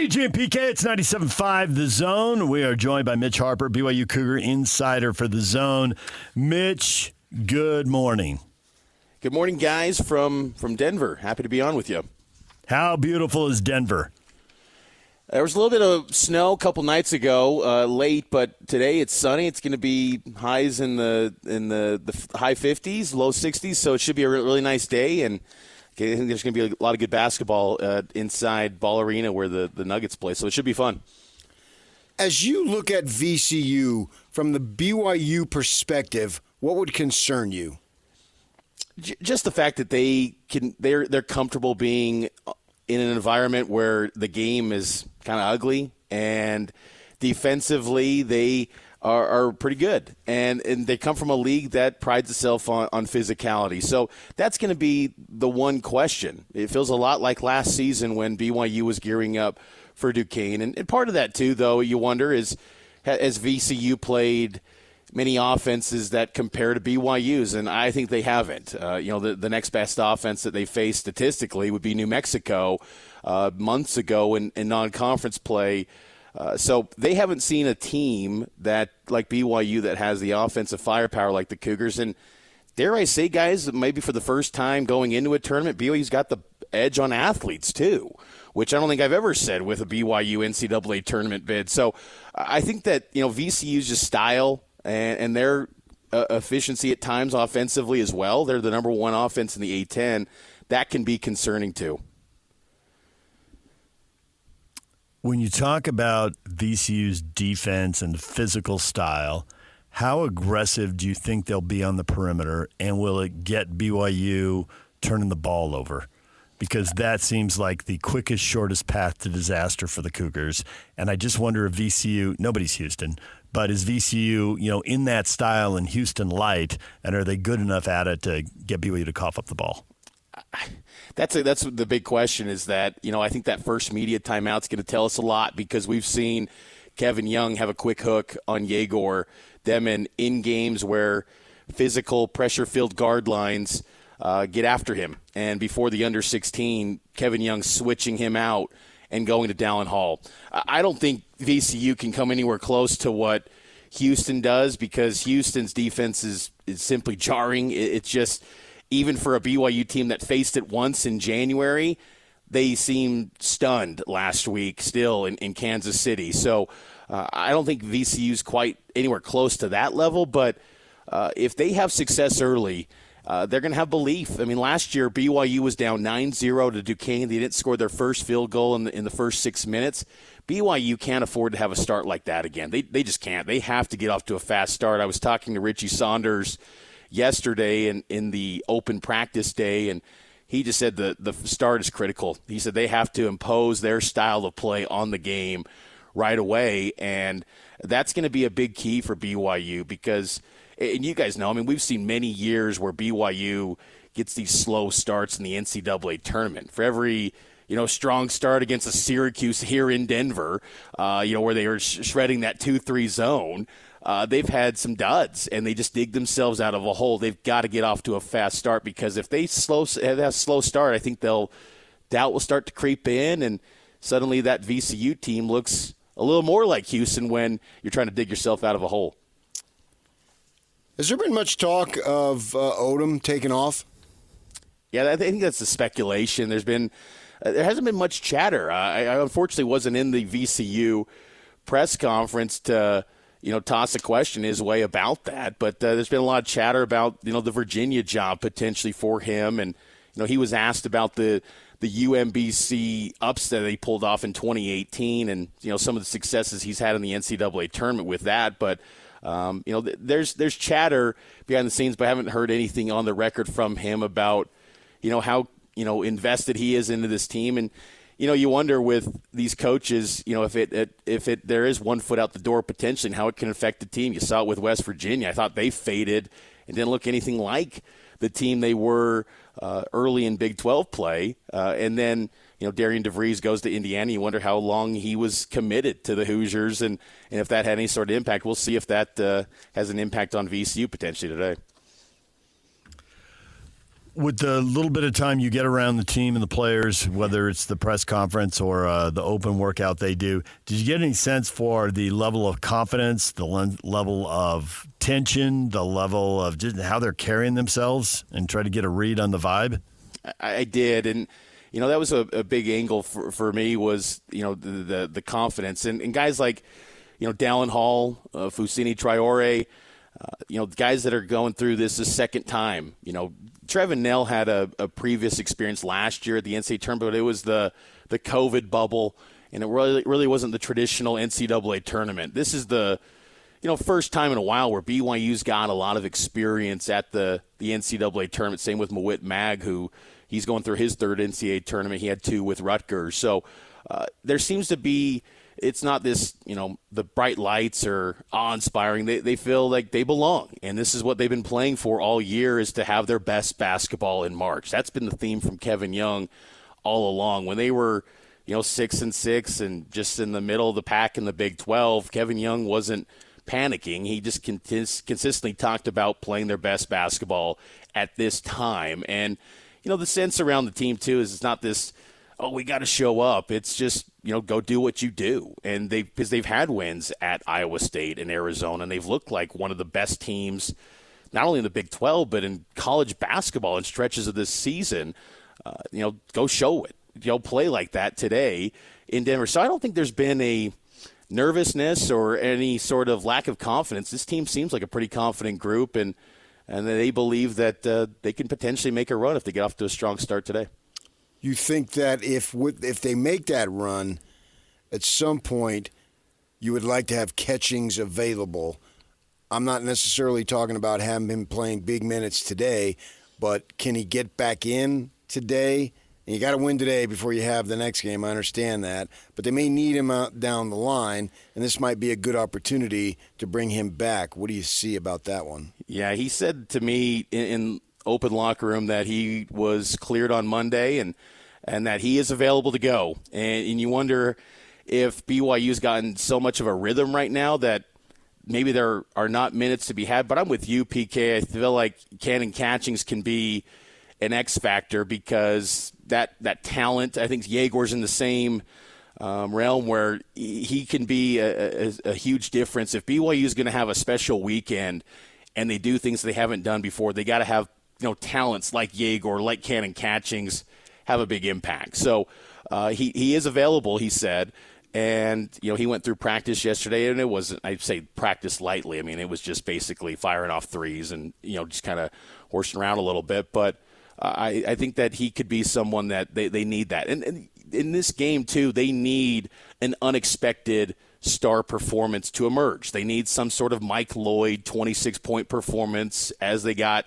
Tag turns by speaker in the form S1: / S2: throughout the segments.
S1: TG and PK, it's 97.5 The Zone. We are joined by Mitch Harper, BYU Cougar insider for The Zone. Mitch, good morning.
S2: Good morning, guys, from Denver. Happy to be on with you.
S1: How beautiful is Denver?
S2: There was a little bit of snow a couple nights ago, late, but today it's sunny. It's going to be highs in the high 50s, low 60s, so it should be a really nice day. And I think there's going to be a lot of good basketball inside Ball Arena where the Nuggets play, so it should be fun.
S3: As you look at VCU from the BYU perspective, what would concern you?
S2: Just the fact that they're comfortable being in an environment where the game is kind of ugly, and defensively they are pretty good, and they come from a league that prides itself on physicality. So that's going to be the one question. It feels a lot like last season when BYU was gearing up for Duquesne, and part of that too, though, you wonder is has VCU played many offenses that compare to BYU's, and I think they haven't. The next best offense that they faced statistically would be New Mexico months ago in non-conference play. So they haven't seen a team that like BYU that has the offensive firepower like the Cougars. And dare I say, guys, maybe for the first time going into a tournament, BYU's got the edge on athletes too, which I don't think I've ever said with a BYU NCAA tournament bid. So I think that VCU's just style and their efficiency at times offensively as well. They're the number one offense in the A-10. That can be concerning too.
S1: When you talk about VCU's defense and physical style, how aggressive do you think they'll be on the perimeter, and will it get BYU turning the ball over? Because that seems like the quickest, shortest path to disaster for the Cougars. And I just wonder if VCU, nobody's Houston, but is VCU, in that style in Houston light, and are they good enough at it to get BYU to cough up the ball?
S2: That's the big question is that, I think that first media timeout's going to tell us a lot, because we've seen Kevin Young have a quick hook on Yegor, them in games where physical pressure-filled guard lines get after him. And before the under-16, Kevin Young switching him out and going to Dallin Hall. I don't think VCU can come anywhere close to what Houston does, because Houston's defense is simply jarring. It's just, even for a BYU team that faced it once in January, they seemed stunned last week still in Kansas City. So I don't think VCU's quite anywhere close to that level, but if they have success early, they're going to have belief. I mean, last year BYU was down 9-0 to Duquesne. They didn't score their first field goal in the first 6 minutes. BYU can't afford to have a start like that again. They just can't. They have to get off to a fast start. I was talking to Richie Saunders yesterday in the open practice day, and he just said the start is critical. He said they have to impose their style of play on the game right away, and that's going to be a big key for BYU, because, and you guys know, we've seen many years where BYU gets these slow starts in the NCAA tournament. For every strong start against a Syracuse here in Denver, where they were shredding that 2-3 zone, they've had some duds, and they just dig themselves out of a hole. They've got to get off to a fast start, because if they have a slow start, I think doubt will start to creep in, and suddenly that VCU team looks a little more like Houston when you're trying to dig yourself out of a hole.
S3: Has there been much talk of Odom taking off?
S2: Yeah, I think that's the speculation. There hasn't been much chatter. I unfortunately wasn't in the VCU press conference to toss a question his way about that. But there's been a lot of chatter about, the Virginia job potentially for him. And, he was asked about the UMBC upset that he pulled off in 2018 and, some of the successes he's had in the NCAA tournament with that. But, there's chatter behind the scenes, but I haven't heard anything on the record from him about, how, invested he is into this team. And, you wonder with these coaches, if there is one foot out the door potentially, and how it can affect the team. You saw it with West Virginia. I thought they faded and didn't look anything like the team they were early in Big 12 play. And then, Darian DeVries goes to Indiana. You wonder how long he was committed to the Hoosiers, and if that had any sort of impact. We'll see if that has an impact on VCU potentially today.
S1: With the little bit of time you get around the team and the players, whether it's the press conference or the open workout they do, did you get any sense for the level of confidence, the level of tension, the level of just how they're carrying themselves, and try to get a read on the vibe?
S2: I did, and that was a big angle for me was the confidence and guys like Dallin Hall, Fousseyni Traore, guys that are going through this the second time. Trevin Nell had a previous experience last year at the NCAA tournament, but it was the COVID bubble, and it really wasn't the traditional NCAA tournament. This is the first time in a while where BYU's got a lot of experience at the NCAA tournament. Same with Mawit Mag, who he's going through his third NCAA tournament. He had 2 with Rutgers. So there seems to be – it's not this, the bright lights or awe-inspiring. They feel like they belong, and this is what they've been playing for all year, is to have their best basketball in March. That's been the theme from Kevin Young all along. When they were, 6-6 and just in the middle of the pack in the Big 12, Kevin Young wasn't panicking. He just consistently talked about playing their best basketball at this time. And, the sense around the team, too, is it's not this, we got to show up. It's just, go do what you do. And because they've had wins at Iowa State and Arizona, and they've looked like one of the best teams, not only in the Big 12, but in college basketball in stretches of this season. Go show it. Play like that today in Denver. So I don't think there's been a nervousness or any sort of lack of confidence. This team seems like a pretty confident group, and they believe that they can potentially make a run if they get off to a strong start today.
S3: You think that if they make that run, at some point, you would like to have Catchings available. I'm not necessarily talking about having him playing big minutes today, but can he get back in today? And you got to win today before you have the next game. I understand that. But they may need him out down the line, and this might be a good opportunity to bring him back. What do you see about that one?
S2: Yeah, he said to me in open locker room that he was cleared on Monday and that he is available to go. And you wonder if BYU's gotten so much of a rhythm right now that maybe there are not minutes to be had. But I'm with you, PK. I feel like Cannon Catchings can be an X factor because that talent, I think Yegor's in the same realm where he can be a huge difference. If BYU is going to have a special weekend and they do things they haven't done before, they got to have talents like Yegor, like Cannon Catchings have a big impact. So he is available, he said. And, he went through practice yesterday, and it wasn't, I'd say practice lightly. I mean, it was just basically firing off threes and, just kind of horsing around a little bit. But I think that he could be someone that they need that. And in this game, too, they need an unexpected star performance to emerge. They need some sort of Mike Lloyd 26-point performance as they got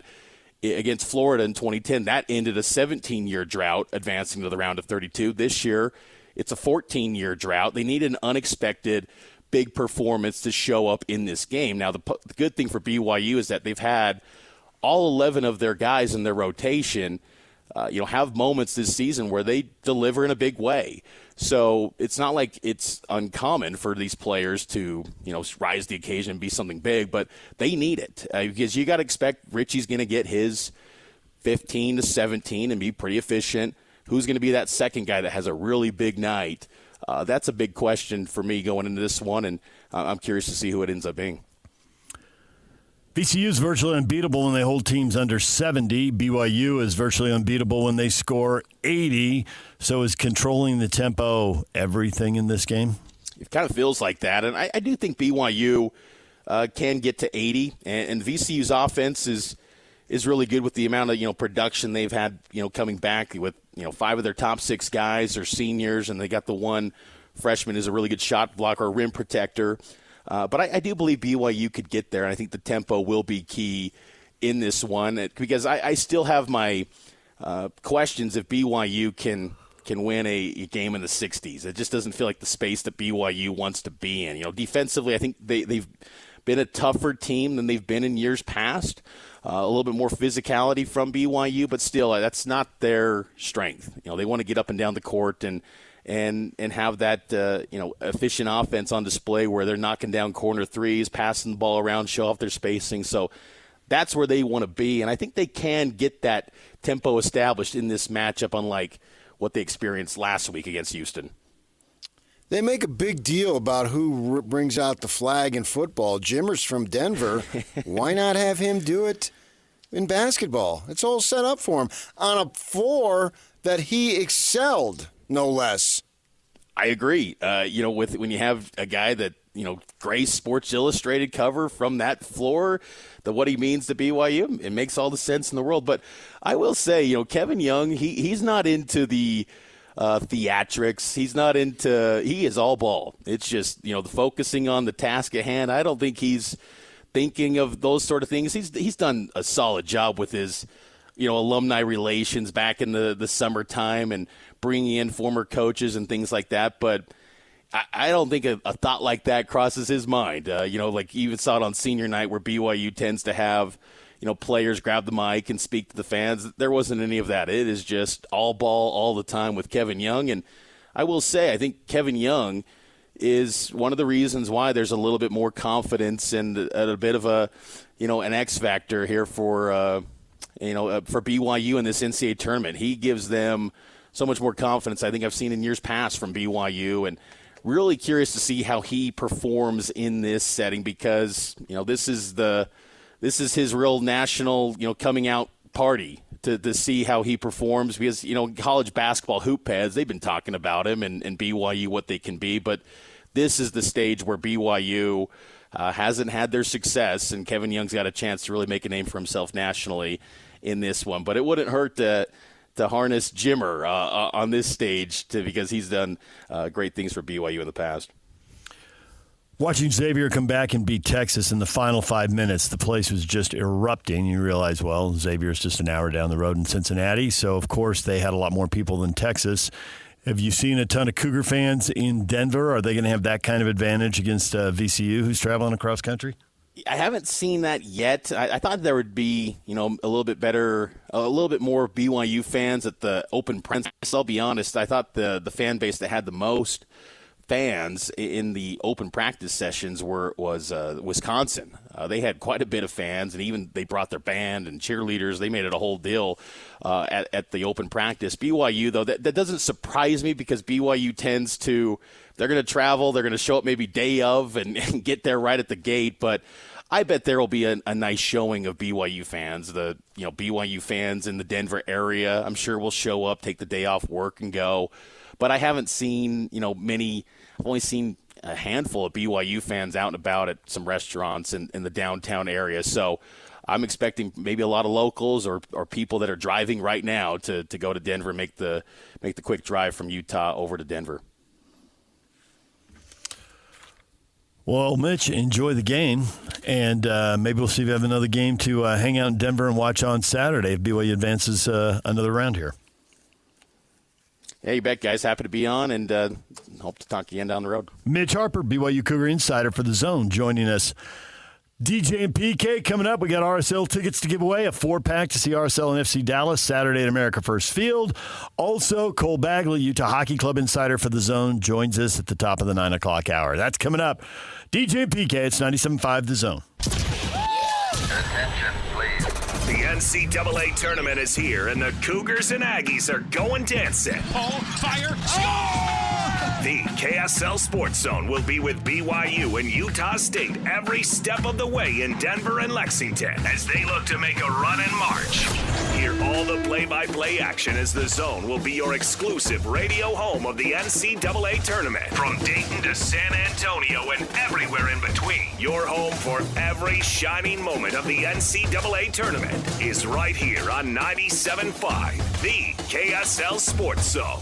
S2: against Florida in 2010. That ended a 17-year drought, advancing to the round of 32. This year, it's a 14-year drought. They need an unexpected big performance to show up in this game. Now, the good thing for BYU is that they've had all 11 of their guys in their rotation, have moments this season where they deliver in a big way. So it's not like it's uncommon for these players to, rise to the occasion and be something big, but they need it because you got to expect Richie's going to get his 15 to 17 and be pretty efficient. Who's going to be that second guy that has a really big night? That's a big question for me going into this one, and I'm curious to see who it ends up being.
S1: VCU is virtually unbeatable when they hold teams under 70. BYU is virtually unbeatable when they score 80. So is controlling the tempo everything in this game?
S2: It kind of feels like that. And I do think BYU can get to 80. And VCU's offense is really good with the amount of, production they've had, coming back with, 5 of their top 6 guys are seniors. And they got the one freshman who's a really good shot blocker, rim protector. But I do believe BYU could get there, and I think the tempo will be key in this one because I still have my questions if BYU can win a game in the 60s. It just doesn't feel like the space that BYU wants to be in. Defensively, I think they've been a tougher team than they've been in years past. A little bit more physicality from BYU, but still, that's not their strength. They want to get up and down the court and have that efficient offense on display where they're knocking down corner threes, passing the ball around, show off their spacing. So that's where they want to be. And I think they can get that tempo established in this matchup, unlike what they experienced last week against Houston.
S3: They make a big deal about who brings out the flag in football. Jimmer's from Denver. Why not have him do it in basketball? It's all set up for him on a floor that he excelled, no less.
S2: I agree. When you have a guy that, graced Sports Illustrated cover from that floor, what he means to BYU, it makes all the sense in the world. But I will say, Kevin Young, he's not into the theatrics. He is all ball. It's just, the focusing on the task at hand. I don't think he's thinking of those sort of things. He's done a solid job with his, alumni relations back in the summertime and bringing in former coaches and things like that. But I don't think a thought like that crosses his mind. Like you even saw it on senior night where BYU tends to have, players grab the mic and speak to the fans. There wasn't any of that. It is just all ball all the time with Kevin Young. And I will say, I think Kevin Young is one of the reasons why there's a little bit more confidence and a bit of an X factor here for BYU in this NCAA tournament. He gives them so much more confidence I think I've seen in years past from BYU, and really curious to see how he performs in this setting because, this is his real national, coming out party to see how he performs because, college basketball hoop pads, they've been talking about him and BYU, what they can be. But this is the stage where BYU hasn't had their success, and Kevin Young's got a chance to really make a name for himself nationally in this one. But it wouldn't hurt to harness Jimmer on this stage because he's done great things for BYU in the past.
S1: Watching Xavier come back and beat Texas in the final 5 minutes, the place was just erupting. You realize, well, Xavier's just an hour down the road in Cincinnati, so of course they had a lot more people than Texas. Have you seen a ton of Cougar fans in Denver? Are they going to have that kind of advantage against VCU, who's traveling across country?
S2: I haven't seen that yet. I thought there would be, a little bit more BYU fans at the open press. I'll be honest, I thought the fan base that had the most fans in the open practice sessions was Wisconsin. They had quite a bit of fans, and even they brought their band and cheerleaders. They made it a whole deal at the open practice. BYU, though, that doesn't surprise me because BYU tends to – they're going to travel. They're going to show up maybe day of and get there right at the gate. But I bet there will be a nice showing of BYU fans. The BYU fans in the Denver area, I'm sure, will show up, take the day off work, and go. But I haven't seen many. I've only seen a handful of BYU fans out and about at some restaurants in the downtown area. So I'm expecting maybe a lot of locals or people that are driving right now to go to Denver and make the quick drive from Utah over to Denver.
S1: Well, Mitch, enjoy the game, and maybe we'll see if you have another game to hang out in Denver and watch on Saturday if BYU advances another round here.
S2: Yeah, you bet, guys. Happy to be on, and hope to talk again down the road.
S1: Mitch Harper, BYU Cougar Insider for The Zone, joining us. DJ and PK coming up. We got RSL tickets to give away, a 4-pack to see RSL and FC Dallas Saturday at America First Field. Also, Cole Bagley, Utah Hockey Club Insider for The Zone, joins us at the top of the 9 o'clock hour. That's coming up. DJ and PK, it's 97.5 The Zone.
S4: Attention, please. The NCAA tournament is here, and the Cougars and Aggies are going dancing.
S5: Oh, fire! Oh!
S4: The KSL Sports Zone will be with BYU and Utah State every step of the way in Denver and Lexington as they look to make a run in March. Hear all the play-by-play action as the Zone will be your exclusive radio home of the NCAA tournament. From Dayton to San Antonio and everywhere in between, your home for every shining moment of the NCAA tournament is right here on 97.5, the KSL Sports Zone.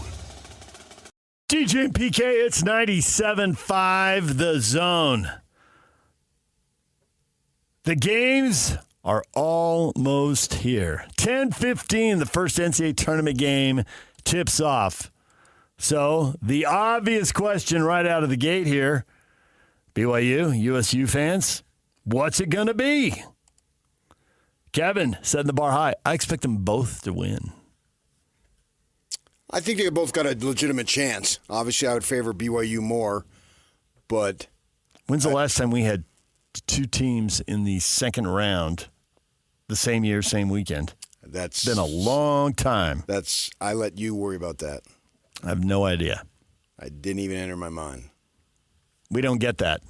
S1: DJ and PK, it's 97.5 The Zone. The games are almost here. 10:15, the first NCAA tournament game tips off. So the obvious question right out of the gate here, BYU, USU fans, what's it going to be? Kevin setting the bar high. I expect them both to win.
S3: I think they both got a legitimate chance. Obviously, I would favor BYU more, but...
S1: When's the last time we had two teams in the second round the same year, same weekend.
S3: That's
S1: Been a long time.
S3: I let you worry about that.
S1: I have no idea.
S3: I didn't even enter my mind.
S1: We don't get that.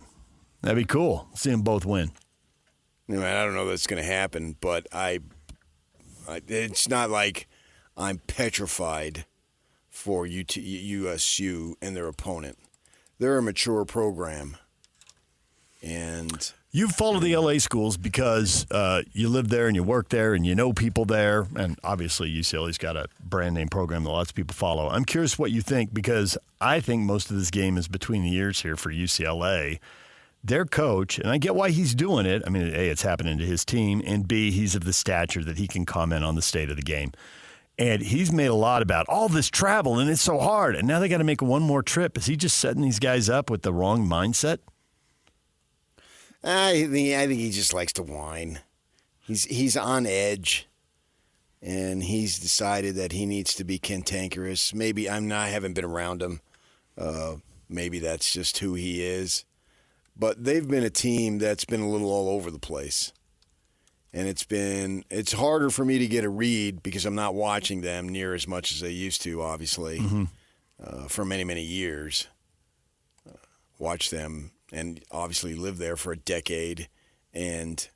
S1: That'd be cool. See them both win.
S3: Anyway, I don't know that's going to happen, but it's not like I'm petrified for USU and their opponent. They're a mature program, and
S1: You follow the LA schools because you live there and you work there and you know people there, and obviously UCLA's got a brand name program that lots of people follow. I'm curious what you think, because I think most of this game is between the ears here for UCLA. Their coach, and I get why he's doing it. I mean, A, it's happening to his team, and B, he's of the stature that he can comment on the state of the game. And he's made a lot about all this travel, and it's so hard, and now they got to make one more trip. Is he just setting these guys up with the wrong mindset?
S3: I think he just likes to whine. He's on edge, and he's decided that he needs to be cantankerous. Maybe I haven't been around him. Maybe that's just who he is. But they've been a team that's been a little all over the place. And it's harder for me to get a read because I'm not watching them near as much as I used to, obviously, for many, many years. Watch them and obviously lived there for a decade and,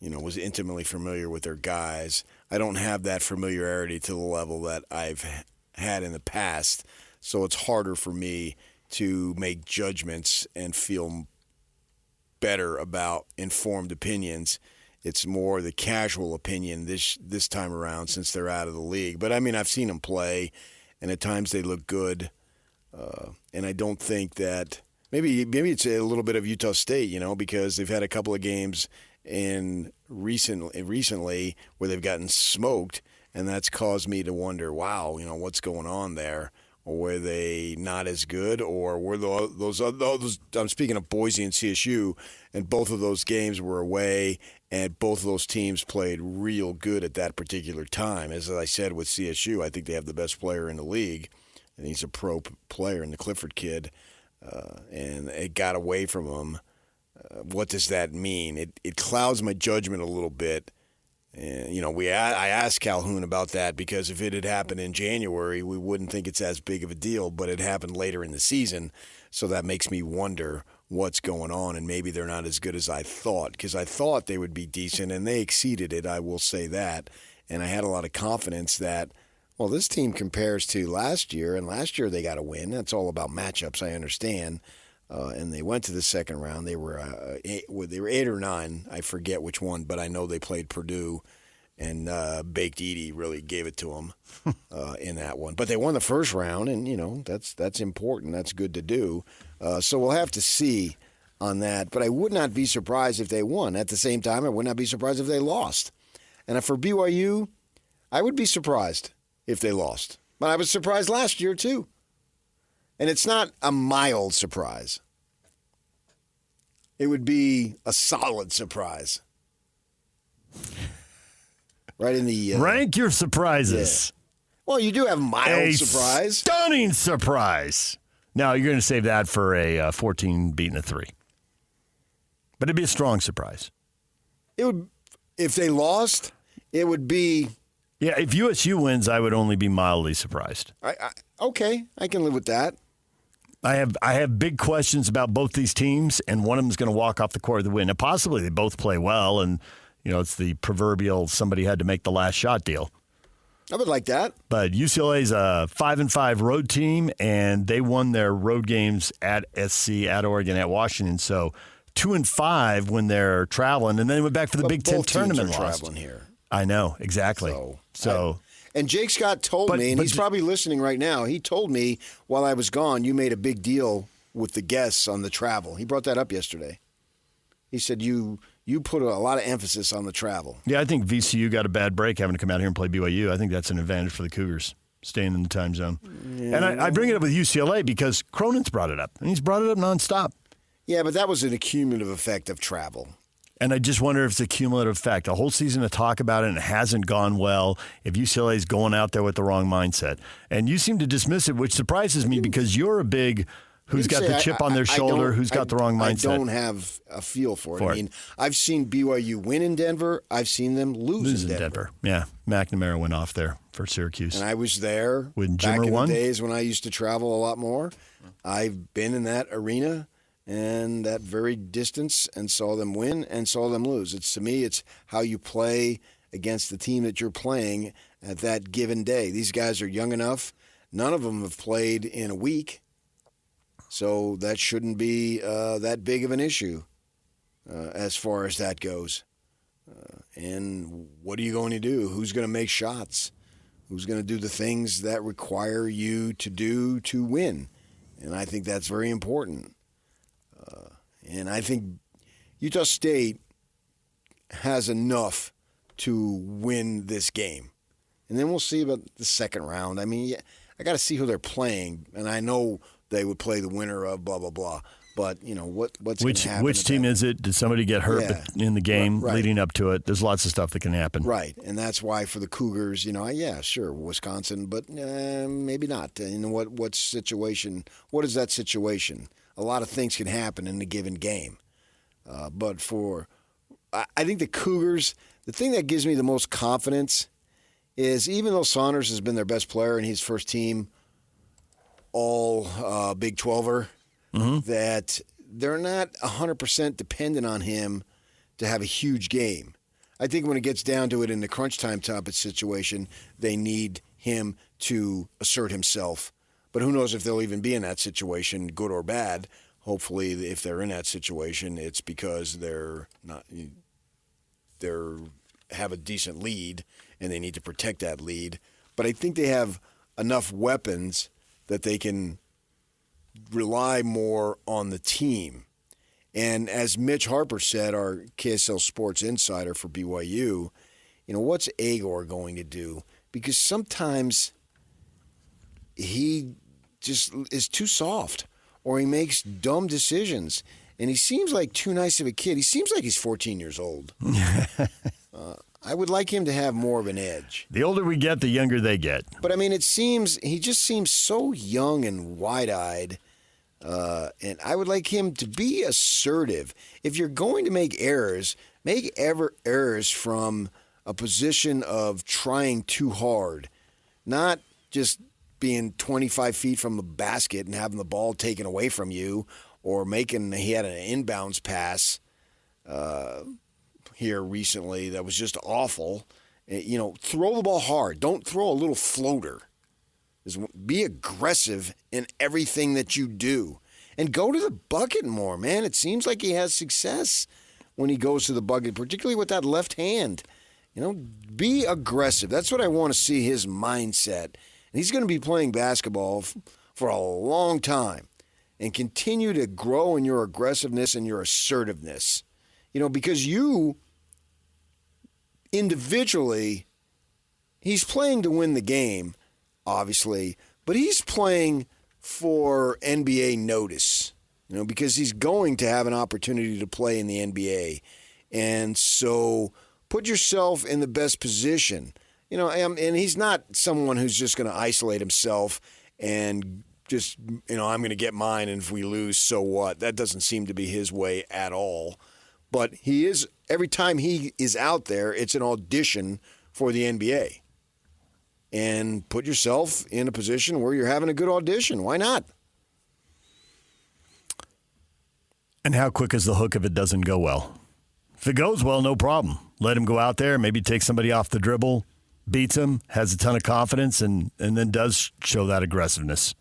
S3: was intimately familiar with their guys. I don't have that familiarity to the level that I've had in the past, so it's harder for me to make judgments and feel better about informed opinions. It's more the casual opinion this time around since they're out of the league. But, I've seen them play, and at times they look good. And I don't think that maybe it's a little bit of Utah State, because they've had a couple of games recently where they've gotten smoked, and that's caused me to wonder, wow, what's going on there? Or were they not as good? Or were those I'm speaking of Boise and CSU, and both of those games were away, and both of those teams played real good at that particular time. As I said with CSU, I think they have the best player in the league, and he's a pro player in the Clifford kid, and it got away from him. What does that mean? It clouds my judgment a little bit. And, I asked Calhoun about that because if it had happened in January, we wouldn't think it's as big of a deal, but it happened later in the season. So that makes me wonder what's going on, and maybe they're not as good as I thought, because I thought they would be decent, and they exceeded it, I will say that. And I had a lot of confidence that, well, this team compares to last year, and last year they got a win. That's all about matchups, I understand. And they went to the second round. They were 8 or 9. I forget which one, but I know they played Purdue, and Baked Edie really gave it to them in that one. But they won the first round, and that's important. That's good to do. So we'll have to see on that. But I would not be surprised if they won. At the same time, I would not be surprised if they lost. And for BYU, I would be surprised if they lost. But I was surprised last year too. And it's not a mild surprise. It would be a solid surprise. Right in the...
S1: Rank your surprises.
S3: Yeah. Well, you do have mild surprise.
S1: Stunning surprise. Now, you're going to save that for a 14 beating a 3. But it'd be a strong surprise.
S3: It would, if they lost, it would be...
S1: Yeah, if USU wins, I would only be mildly surprised.
S3: Okay, I can live with that.
S1: I have big questions about both these teams, and one of them is going to walk off the court with the win. Now, possibly they both play well, and it's the proverbial somebody had to make the last shot deal.
S3: I would like that.
S1: But UCLA's a 5-5 road team, and they won their road games at SC, at Oregon, at Washington. So 2-5 when they're traveling, and then they went back for the Big Ten tournament loss.
S3: Traveling here.
S1: I know, exactly. So
S3: and Jake Scott told me, and he's probably listening right now, he told me while I was gone, you made a big deal with the guests on the travel. He brought that up yesterday. He said you put a lot of emphasis on the travel.
S1: Yeah, I think VCU got a bad break having to come out here and play BYU. I think that's an advantage for the Cougars, staying in the time zone. Yeah. And I bring it up with UCLA because Cronin's brought it up, and he's brought it up nonstop.
S3: Yeah, but that was an accumulative effect of travel.
S1: And I just wonder if it's a cumulative effect. A whole season to talk about it, and it hasn't gone well if UCLA is going out there with the wrong mindset. And you seem to dismiss it, which surprises me because you're a big Who's got the chip on their shoulder? Who's got the wrong mindset?
S3: I don't have a feel for it. I mean, I've seen BYU win in Denver. I've seen them lose in Denver.
S1: Yeah, McNamara went off there for Syracuse.
S3: And I was there
S1: when
S3: back
S1: Jimmer
S3: in
S1: won?
S3: the days when I used to travel a lot more. I've been in that arena and that very distance and saw them win and saw them lose. To me, it's how you play against the team that you're playing at that given day. These guys are young enough. None of them have played in a week. So that shouldn't be that big of an issue as far as that goes. And what are you going to do? Who's going to make shots? Who's going to do the things that require you to do to win? And I think that's very important. And I think Utah State has enough to win this game. And then we'll see about the second round. I mean, I got to see who they're playing. And I know they would play the winner of blah, blah, blah. But, what's going to happen?
S1: Which team is it? Did somebody get hurt in the game leading up to it? There's lots of stuff that can happen.
S3: Right. And that's why for the Cougars, yeah, sure, Wisconsin, but maybe not. What situation? What is that situation? A lot of things can happen in a given game. But I think the Cougars, the thing that gives me the most confidence is even though Saunders has been their best player and he's first team all Big 12er, that they're not 100% dependent on him to have a huge game. I think when it gets down to it in the crunch time type of situation, they need him to assert himself. But who knows if they'll even be in that situation, good or bad. Hopefully, if they're in that situation, it's because they're have a decent lead and they need to protect that lead. But I think they have enough weapons that they can rely more on the team. And as Mitch Harper said, our KSL Sports Insider for BYU, what's Agor going to do? Because sometimes he just is too soft or he makes dumb decisions. And he seems like too nice of a kid. He seems like he's 14 years old. I would like him to have more of an edge.
S1: The older we get, the younger they get.
S3: But, I mean, he just seems so young and wide-eyed. And I would like him to be assertive. If you're going to make errors from a position of trying too hard, not just being 25 feet from the basket and having the ball taken away from you, or he had an inbounds pass here recently that was just awful. Throw the ball hard. Don't throw a little floater. Be aggressive in everything that you do. And go to the bucket more, man. It seems like he has success when he goes to the bucket, particularly with that left hand. Be aggressive. That's what I want to see, his mindset. And he's going to be playing basketball for a long time. And continue to grow in your aggressiveness and your assertiveness. Because you, individually, he's playing to win the game, obviously, but he's playing for NBA notice, because he's going to have an opportunity to play in the NBA. And so put yourself in the best position. And he's not someone who's just going to isolate himself and just, I'm going to get mine, and if we lose, so what? That doesn't seem to be his way at all. But he is, every time he is out there, it's an audition for the NBA. And put yourself in a position where you're having a good audition. Why not?
S1: And how quick is the hook if it doesn't go well? If it goes well, no problem. Let him go out there, maybe take somebody off the dribble, beats him, has a ton of confidence, and then does show that aggressiveness.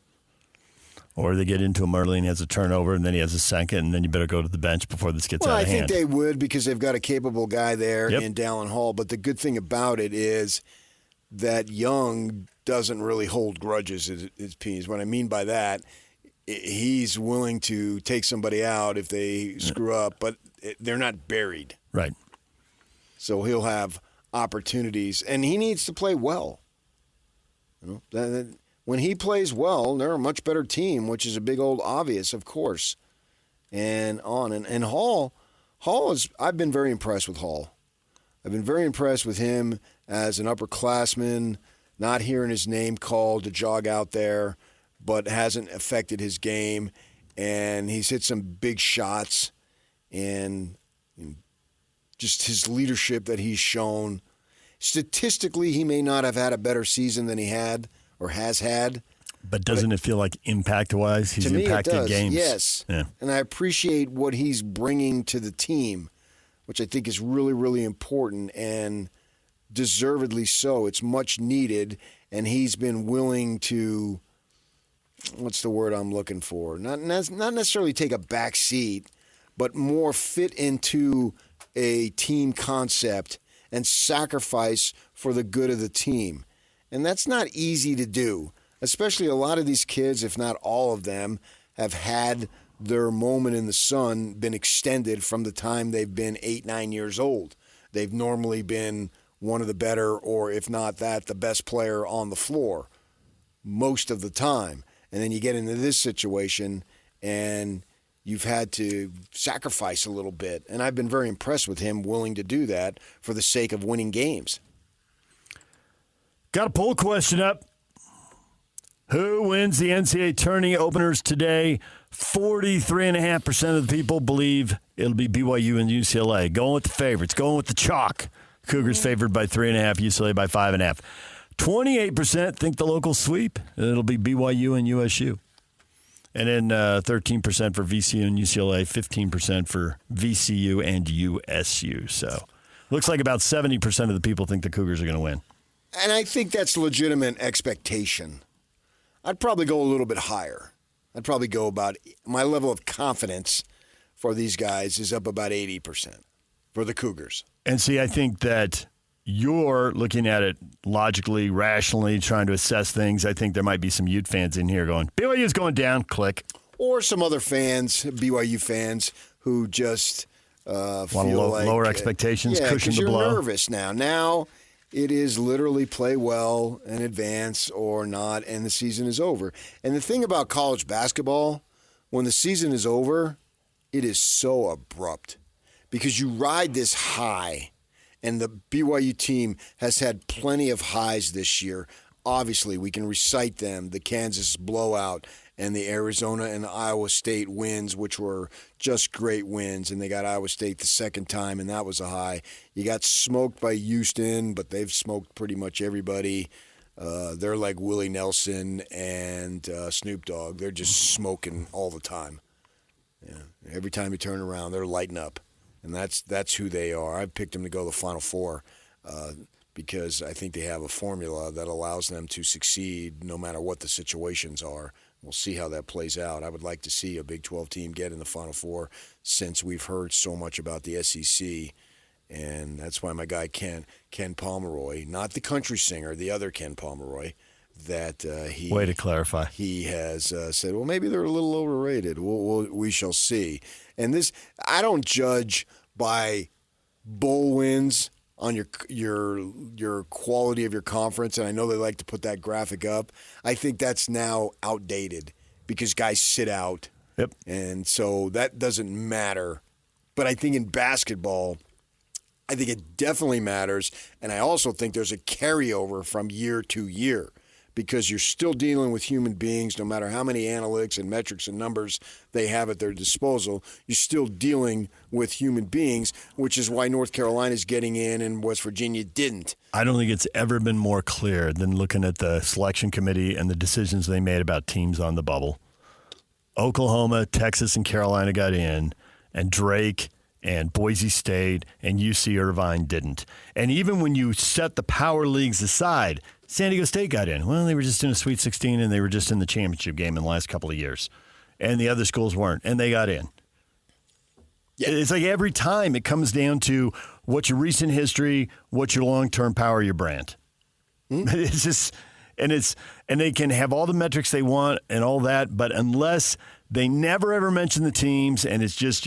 S1: Or they get into him early and he has a turnover, and then he has a second, and then you better go to the bench before this gets out of hand.
S3: Well, I think they would, because they've got a capable guy there in Dallin Hall. But the good thing about it is that Young doesn't really hold grudges at his peas. What I mean by that, he's willing to take somebody out if they screw up, but they're not buried.
S1: Right.
S3: So he'll have opportunities, and he needs to play well. When he plays well, they're a much better team, which is a big old obvious, of course. And Hall is, I've been very impressed with Hall. I've been very impressed with him as an upperclassman, not hearing his name called to jog out there, but hasn't affected his game. and he's hit some big shots, and just his leadership that he's shown. Statistically, he may not have had a better season than he had or has had.
S1: But doesn't it feel like impact-wise, he's impacted games?
S3: Yes.
S1: Yeah.
S3: And I appreciate what he's bringing to the team, which I think is really, really important and deservedly so. It's much needed, and he's been willing to, what's the word I'm looking for? Not necessarily take a back seat, but more fit into a team concept and sacrifice for the good of the team. And that's not easy to do. Especially a lot of these kids, if not all of them, have had their moment in the sun been extended from the time they've been 8, 9 years old. They've normally been one of the better, or if not that, the best player on the floor most of the time. And then you get into this situation and you've had to sacrifice a little bit. And I've been very impressed with him willing to do that for the sake of winning games.
S1: Got a poll question up. Who wins the NCAA tourney openers today? 43.5% of the people believe it'll be BYU and UCLA. Going with the favorites. Going with the chalk. Cougars favored by 3.5, UCLA by 5.5. 28% think the local sweep. It'll be BYU and USU. And then 13% for VCU and UCLA, 15% for VCU and USU. So looks like about 70% of the people think the Cougars are going to win.
S3: And I think that's legitimate expectation. I'd probably go a little bit higher. I'd probably go about, my level of confidence for these guys is up about 80% for the Cougars.
S1: And see, I think that you're looking at it logically, rationally, trying to assess things. I think there might be some Ute fans in here going, BYU's going down, click.
S3: Or some other fans, BYU fans, who just feel like
S1: lower expectations, cushion the blow.
S3: You're nervous now. Now it is literally play well and advance or not, and the season is over. And the thing about college basketball, when the season is over, it is so abrupt because you ride this high, and the BYU team has had plenty of highs this year. Obviously, we can recite them, the Kansas blowout and the Arizona and Iowa State wins, which were just great wins, and they got Iowa State the second time, and that was a high. You got smoked by Houston, but they've smoked pretty much everybody. They're like Willie Nelson and Snoop Dogg. They're just smoking all the time. Yeah. Every time you turn around, they're lighting up, and that's who they are. I picked them to go to the Final Four because I think they have a formula that allows them to succeed no matter what the situations are. We'll see how that plays out. I would like to see a Big 12 team get in the Final Four since we've heard so much about the SEC, and that's why my guy Ken Pomeroy, not the country singer, the other Ken Pomeroy, that
S1: way to clarify.
S3: He has said, well, maybe they're a little overrated. We shall see. And this, I don't judge by bowl wins on your quality of your conference, and I know they like to put that graphic up. I think that's now outdated because guys sit out.
S1: Yep.
S3: And so that doesn't matter. But I think in basketball, I think it definitely matters, and I also think there's a carryover from year to year because you're still dealing with human beings no matter how many analytics and metrics and numbers they have at their disposal. You're still dealing with human beings, which is why North Carolina's getting in and West Virginia didn't.
S1: I don't think it's ever been more clear than looking at the selection committee and the decisions they made about teams on the bubble. Oklahoma, Texas, and Carolina got in, and Drake and Boise State and UC Irvine didn't. And even when you set the power leagues aside, San Diego State got in. Well, they were just in a Sweet 16, and they were just in the championship game in the last couple of years. And the other schools weren't, and they got in. Yeah. It's like every time it comes down to what's your recent history, what's your long-term power, your brand. Mm-hmm. It's just, and they can have all the metrics they want and all that, but unless they never ever mention the teams and it's just,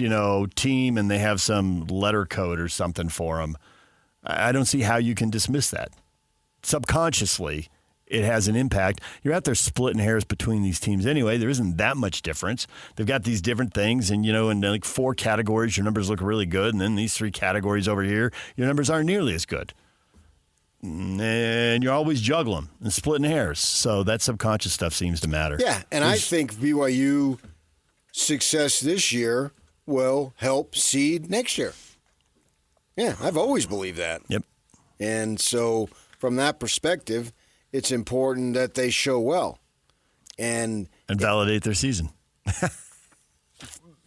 S1: team and they have some letter code or something for them, I don't see how you can dismiss that. Subconsciously, it has an impact. You're out there splitting hairs between these teams anyway. There isn't that much difference. They've got these different things, and, in like 4 categories, your numbers look really good, and then these 3 categories over here, your numbers aren't nearly as good. And you're always juggling and splitting hairs. So that subconscious stuff seems to matter.
S3: Yeah, and I think BYU success this year will help seed next year. Yeah, I've always believed that.
S1: Yep.
S3: And so from that perspective, it's important that they show well. And
S1: validate their season.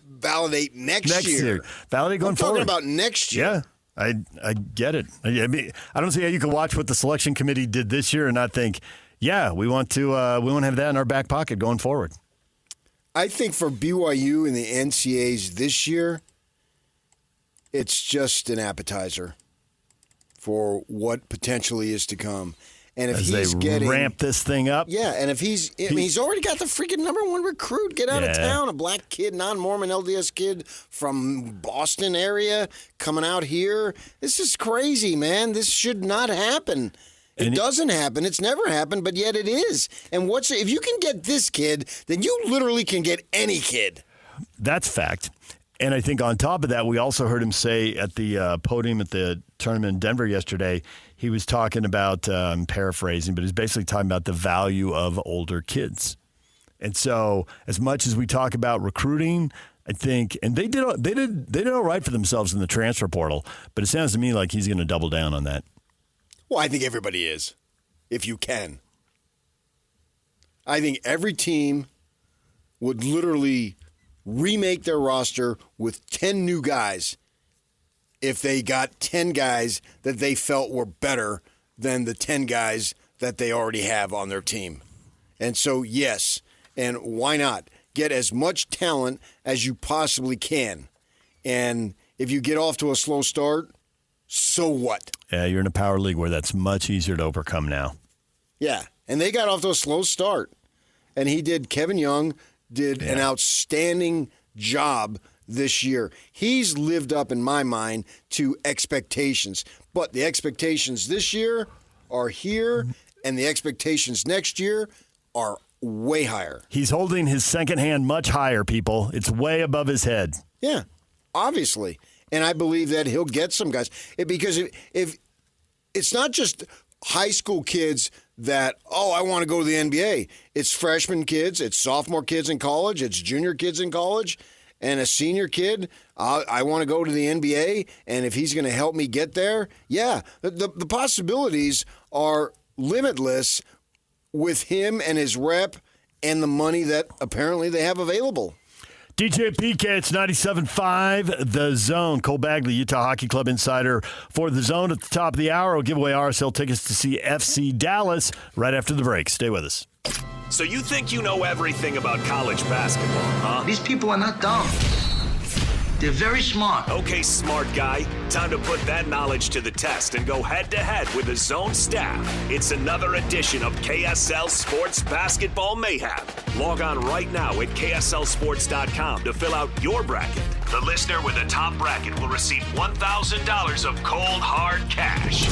S3: Validate next year.
S1: Validate going
S3: I'm
S1: forward.
S3: talking about next year.
S1: Yeah, I get it. I mean, I don't see how you can watch what the selection committee did this year and not think, yeah, we want to have that in our back pocket going forward.
S3: I think for BYU and the NCAAs this year, it's just an appetizer for what potentially is to come. And if
S1: As
S3: he's
S1: they ramp this thing up.
S3: Yeah, and if he's already got the freaking number one recruit. Get out of town. A black kid, non-Mormon LDS kid from Boston area coming out here. This is crazy, man. This should not happen. It doesn't happen. It's never happened, but yet it is. And if you can get this kid, then you literally can get any kid.
S1: That's fact. And I think on top of that, we also heard him say at the podium at the tournament in Denver yesterday, he was talking about, I'm paraphrasing, but he's basically talking about the value of older kids. And so as much as we talk about recruiting, I think, and they did all right for themselves in the transfer portal, but it sounds to me like he's going to double down on that.
S3: Well, I think everybody is, if you can. I think every team would literally remake their roster with 10 new guys if they got 10 guys that they felt were better than the 10 guys that they already have on their team. And so, yes, and why not? Get as much talent as you possibly can. And if you get off to a slow start, so what?
S1: Yeah, you're in a power league where that's much easier to overcome now.
S3: Yeah, and they got off to a slow start. And Kevin Young did an outstanding job this year. He's lived up, in my mind, to expectations. But the expectations this year are here, and the expectations next year are way higher.
S1: He's holding his second hand much higher, people. It's way above his head.
S3: Yeah, obviously. And I believe that he'll get some guys. Because if it's not just high school kids that, I want to go to the NBA. It's freshman kids, it's sophomore kids in college, it's junior kids in college, and a senior kid, I want to go to the NBA, and if he's going to help me get there, the possibilities are limitless with him and his rep and the money that apparently they have available.
S1: DJ PK, it's 97.5, The Zone. Cole Bagley, Utah Hockey Club insider for The Zone. At the top of the hour, we'll give away RSL tickets to see FC Dallas right after the break. Stay with us.
S4: So you think you know everything about college basketball, huh?
S6: These people are not dumb. They're very smart.
S4: Okay, smart guy. Time to put that knowledge to the test and go head-to-head with the Zone staff. It's another edition of KSL Sports Basketball Mayhem. Log on right now at KSLSports.com to fill out your bracket. The listener with the top bracket will receive $1,000 of cold, hard cash.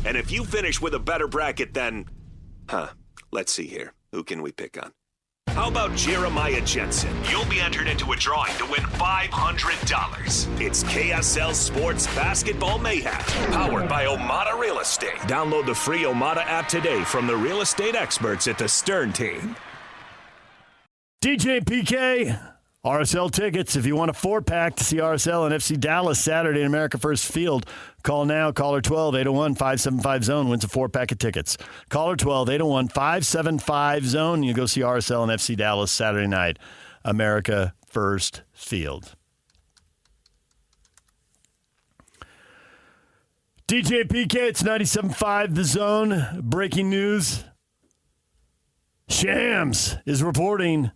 S4: And if you finish with a better bracket than... let's see here. Who can we pick on? How about Jeremiah Jensen? You'll be entered into a drawing to win $500. It's KSL Sports Basketball Mayhem, powered by Omada Real Estate. Download the free Omada app today from the real estate experts at the Stern Team.
S1: DJ PK, RSL tickets. If you want a 4-pack to see RSL and FC Dallas Saturday in America First Field, call now. Caller 12-801-575-ZONE wins a 4-pack of tickets. Caller 12-801-575-ZONE. You go see RSL and FC Dallas Saturday night, America First Field. DJ PK, it's 97.5 The Zone. Breaking news. Shams is reporting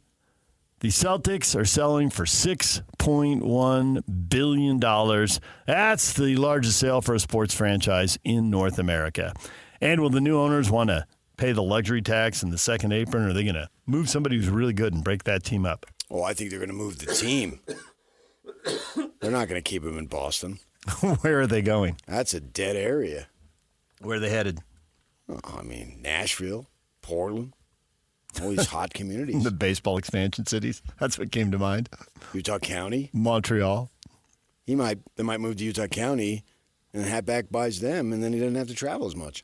S1: the Celtics are selling for $6.1 billion. That's the largest sale for a sports franchise in North America. And will the new owners want to pay the luxury tax and the second apron, or are they going to move somebody who's really good and break that team up?
S3: Oh, I think they're going to move the team. They're not going to keep him in Boston.
S1: Where are they going?
S3: That's a dead area.
S1: Where are they headed?
S3: Nashville, Portland. All these hot communities.
S1: The baseball expansion cities. That's what came to mind.
S3: Utah County.
S1: Montreal.
S3: They might move to Utah County, and Hatback buys them, and then he doesn't have to travel as much.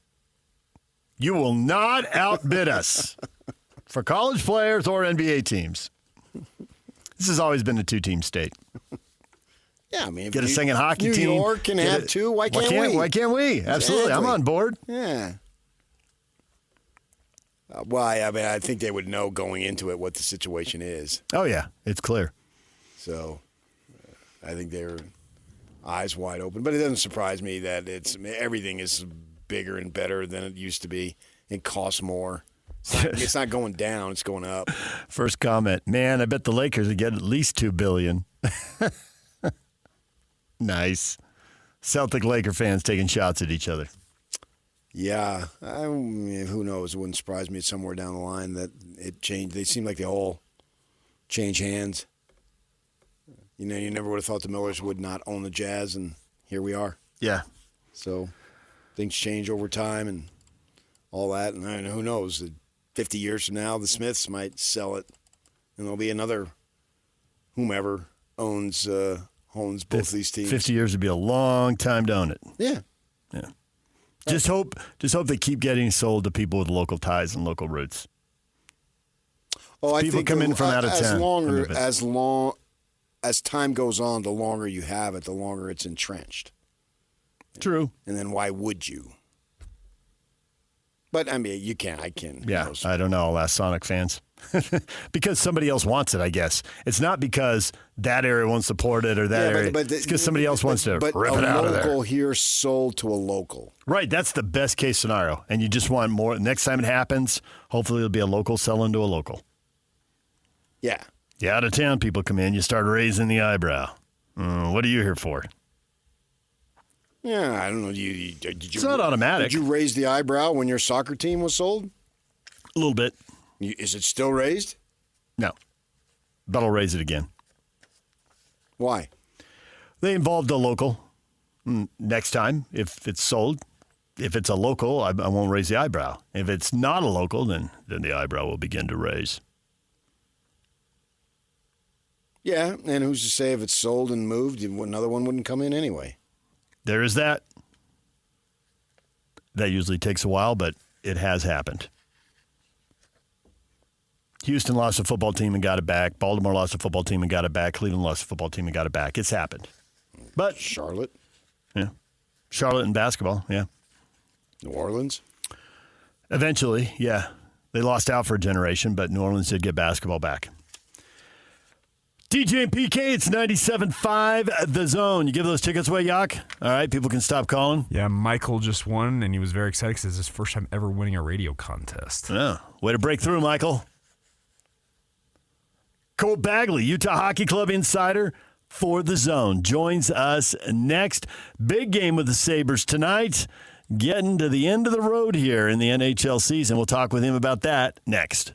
S1: You will not outbid us for college players or NBA teams. This has always been a two-team state.
S3: Yeah, I mean,
S1: Get a second hockey
S3: New
S1: team.
S3: New York can have two. Why can't we?
S1: Why can't we? Absolutely. I'm
S3: Exactly.
S1: on board.
S3: Yeah. Why? I mean, I think they would know going into it what the situation is.
S1: Oh, yeah. It's clear.
S3: So I think they're eyes wide open. But it doesn't surprise me that everything is bigger and better than it used to be. It costs more. It's not going down. It's going up.
S1: First comment. Man, I bet the Lakers would get at least $2 billion. Nice. Celtic Laker fans taking shots at each other.
S3: Yeah. I mean, who knows? It wouldn't surprise me somewhere down the line that it changed. They seem like they all change hands. You know, you never would have thought the Millers would not own the Jazz, and here we are.
S1: Yeah.
S3: So things change over time and all that. And who knows? 50 years from now, the Smiths might sell it, and there'll be another whomever owns both these teams.
S1: 50 years would be a long time to own it.
S3: Yeah.
S1: Yeah. Just hope they keep getting sold to people with local ties and local roots.
S3: Oh, I
S1: People
S3: think
S1: come in from out of town.
S3: As time goes on, the longer you have it, the longer it's entrenched.
S1: True.
S3: And then why would you? But I mean, you can. I can.
S1: Yeah, I don't know. I'll ask Sonic fans. Because somebody else wants it, I guess. It's not because that area won't support it or that area. It's because somebody else wants to rip it out of there.
S3: But a local here sold to a local.
S1: Right. That's the best case scenario. And you just want more. Next time it happens, hopefully it'll be a local selling to a local.
S3: Yeah.
S1: The out-of-town people come in, you start raising the eyebrow. What are you here for?
S3: Yeah, I don't know. Did you,
S1: it's not automatic.
S3: Did you raise the eyebrow when your soccer team was sold?
S1: A little bit.
S3: Is it still raised?
S1: No. But I'll raise it again.
S3: Why?
S1: They involved a local. Next time, if it's sold, if it's a local, I won't raise the eyebrow. If it's not a local, then the eyebrow will begin to raise.
S3: Yeah, and who's to say if it's sold and moved, another one wouldn't come in anyway?
S1: There is that. That usually takes a while, but it has happened. Houston lost a football team and got it back. Baltimore lost a football team and got it back. Cleveland lost a football team and got it back. It's happened. But
S3: Charlotte?
S1: Yeah. Charlotte in basketball, yeah.
S3: New Orleans?
S1: Eventually, yeah. They lost out for a generation, but New Orleans did get basketball back. DJ and PK, it's 97.5 The Zone. You give those tickets away, Yak? All right, people can stop calling.
S7: Yeah, Michael just won, and he was very excited because it's his first time ever winning a radio contest.
S1: Oh, way to break through, Michael. Cole Bagley, Utah Hockey Club insider for The Zone, joins us next. Big game with the Sabres tonight. Getting to the end of the road here in the NHL season. We'll talk with him about that next.